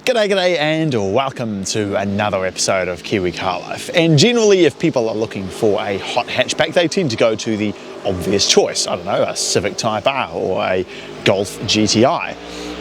G'day and welcome to another episode of Kiwi Car Life. And generally, if people are looking for a hot hatchback, they tend to go to the obvious choice. I don't know, a Civic Type R or a Golf GTI.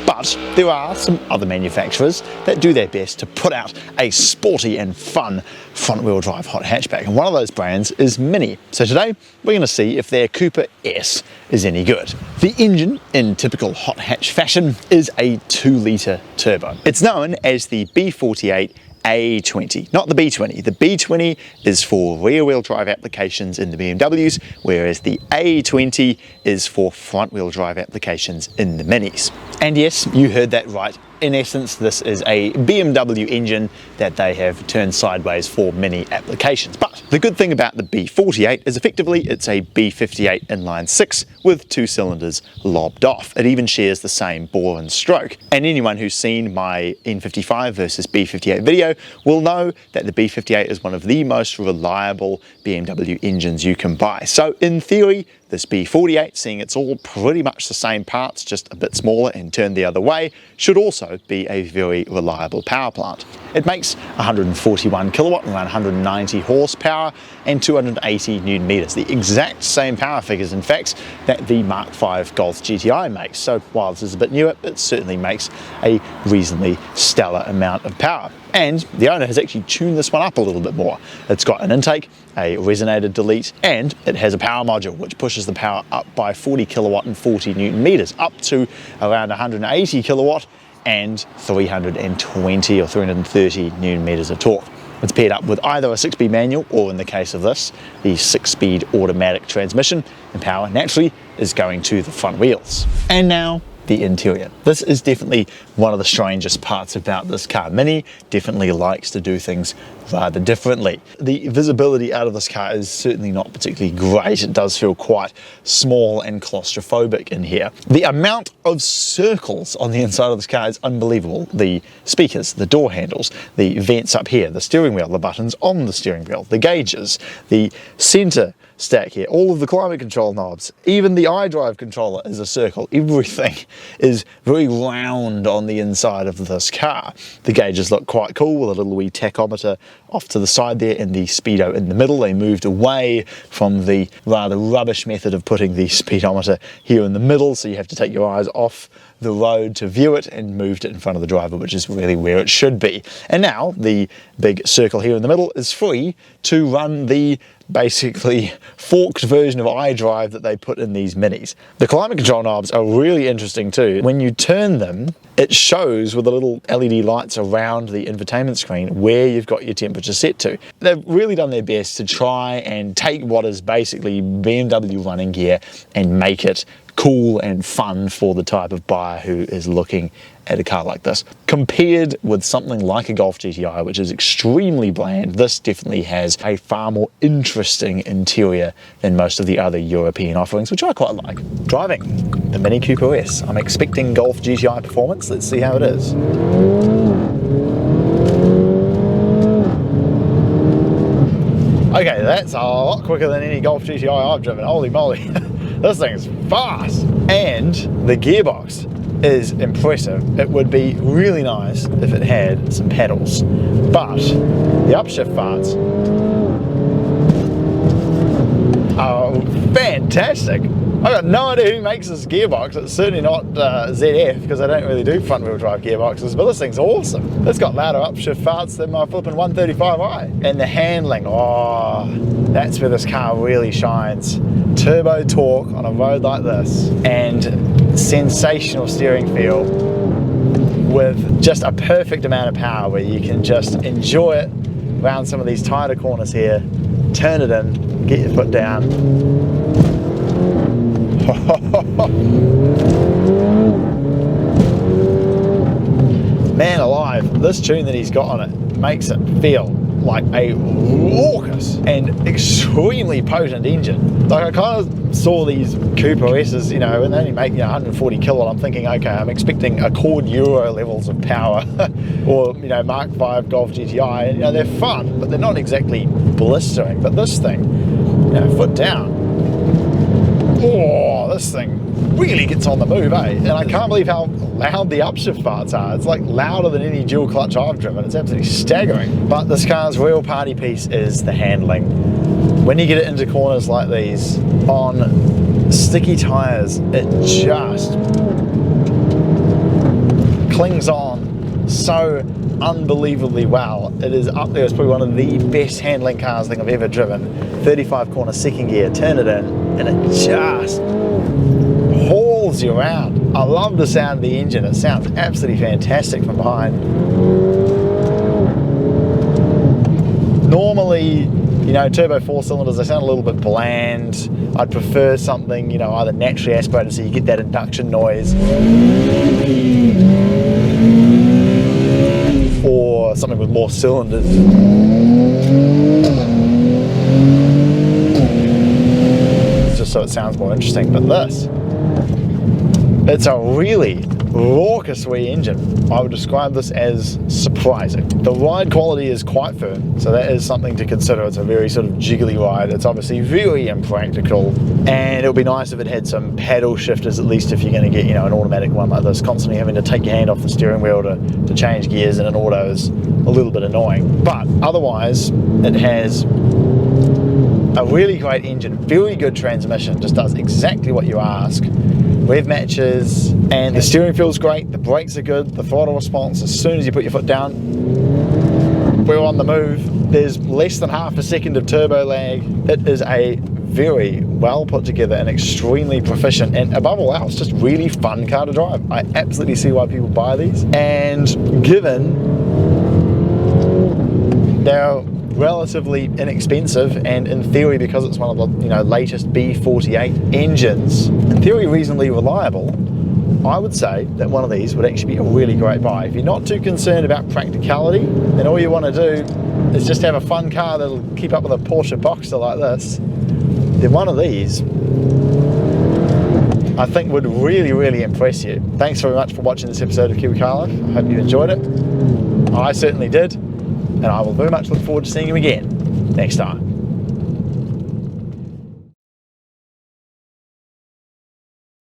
But there are some other manufacturers that do their best to put out a sporty and fun front-wheel drive hot hatchback. And one of those brands is Mini. So today, we're going to see if their Cooper S is any good. The engine, in typical hot hatch fashion, is a 2-litre turbo. It's known as the B48 A20, not the B20. The B20 is for rear-wheel drive applications in the BMWs, whereas the A20 is for front-wheel drive applications in the Minis. And yes, you heard that right. In essence, this is a BMW engine that they have turned sideways for Mini applications. But the good thing about the B48 is effectively it's a B58 inline 6 with 2 cylinders lobbed off. It even shares the same bore and stroke. And anyone who's seen my N55 versus B58 video will know that the B58 is one of the most reliable BMW engines you can buy. So in theory, this B48, seeing it's all pretty much the same parts, just a bit smaller and turned the other way, should also be a very reliable power plant. It makes 141 kilowatt, around 190 horsepower and 280 newton meters. The exact same power figures, in fact, that the Mark V Golf GTI makes. So while this is a bit newer, it certainly makes a reasonably stellar amount of power. And the owner has actually tuned this one up a little bit more. It's got an intake, a resonator delete, and it has a power module which pushes the power up by 40 kilowatt and 40 newton meters up to around 180 kilowatt and 320 or 330 newton meters of torque. It's paired up with either a 6-speed manual or, in the case of this, the 6-speed automatic transmission, and power naturally is going to the front wheels. And now the interior. This is definitely one of the strangest parts about this car. Mini definitely likes to do things rather differently. The visibility out of this car is certainly not particularly great. It does feel quite small and claustrophobic in here. The amount of circles on the inside of this car is unbelievable. The speakers, the door handles, the vents up here, the steering wheel, the buttons on the steering wheel, the gauges, the center stack here, all of the climate control knobs, even the iDrive controller is a circle. Everything is very round on the inside of this car. The gauges look quite cool with a little wee tachometer off to the side there and the speedo in the middle. They moved away from the rather rubbish method of putting the speedometer here in the middle, so you have to take your eyes off the road to view it, and moved it in front of the driver, which is really where it should be. And now the big circle here in the middle is free to run the basically forked version of iDrive that they put in these Minis. The climate control knobs are really interesting too. When you turn them, it shows with the little LED lights around the infotainment screen where you've got your temperature set to. They've really done their best to try and take what is basically BMW running gear and make it cool and fun for the type of buyer who is looking at a car like this. Compared with something like a Golf GTI, which is extremely bland, this definitely has a far more interesting interior than most of the other European offerings, which I quite like. Driving the Mini Cooper S. I'm expecting Golf GTI performance. Let's see how it is. Okay, that's a lot quicker than any Golf GTI I've driven. Holy moly. This thing's fast. And the gearbox is impressive. It would be really nice if it had some pedals, but the upshift parts are fantastic. I've got no idea who makes this gearbox. It's certainly not ZF, because I don't really do front wheel drive gearboxes, but this thing's awesome. It's got louder upshift parts than my flipping 135i. And the handling, oh, that's where this car really shines. Turbo torque on a road like this, and sensational steering feel with just a perfect amount of power where you can just enjoy it around some of these tighter corners here, turn it in, get your foot down. Man alive, this tune that he's got on it makes it feel like a raucous and extremely potent engine. Like, I kind of saw these Cooper S's, you know, and they only make 140 kilowatt. I'm thinking, okay, I'm expecting Accord Euro levels of power, or Mark V Golf GTI. And, they're fun, but they're not exactly blistering. But this thing, foot down, oh, this thing really gets on the move, eh? And I can't believe how loud the upshift parts are. It's like louder than any dual clutch I've driven. It's absolutely staggering. But this car's real party piece is the handling. When you get it into corners like these on sticky tires, it just clings on so unbelievably well. It is up there. It's probably one of the best handling cars I think I've ever driven. 35 corner second gear, turn it in, and it just hauls you around. I love the sound of the engine. It sounds absolutely fantastic from behind. Normally, you know, turbo 4 cylinders, they sound a little bit bland. I'd prefer something, you know, either naturally aspirated so you get that induction noise, or something with more cylinders. Just so it sounds more interesting. But this, it's a really raucous wee engine. I would describe this as surprising. The ride quality is quite firm, so that is something to consider. It's a very sort of jiggly ride. It's obviously very impractical, and it would be nice if it had some paddle shifters, at least if you're going to get, you know, an automatic one like this. Constantly having to take your hand off the steering wheel to change gears in an auto is a little bit annoying. But otherwise, it has a really great engine, very good transmission, just does exactly what you ask. Rev matches, and the steering feels great, the brakes are good, the throttle response, as soon as you put your foot down, we're on the move. There's less than half a second of turbo lag. It is a very well put together and extremely proficient, and above all else, just really fun car to drive. I absolutely see why people buy these, and given they're relatively inexpensive, and in theory, because it's one of the, you know, latest B48 engines, in theory reasonably reliable, I would say that one of these would actually be a really great buy. If you're not too concerned about practicality, then all you want to do is just have a fun car that'll keep up with a Porsche Boxster like this, then one of these I think would really, really impress you. Thanks very much for watching this episode of Kiwi Car Life. I hope you enjoyed it. I certainly did. And I will very much look forward to seeing you again next time.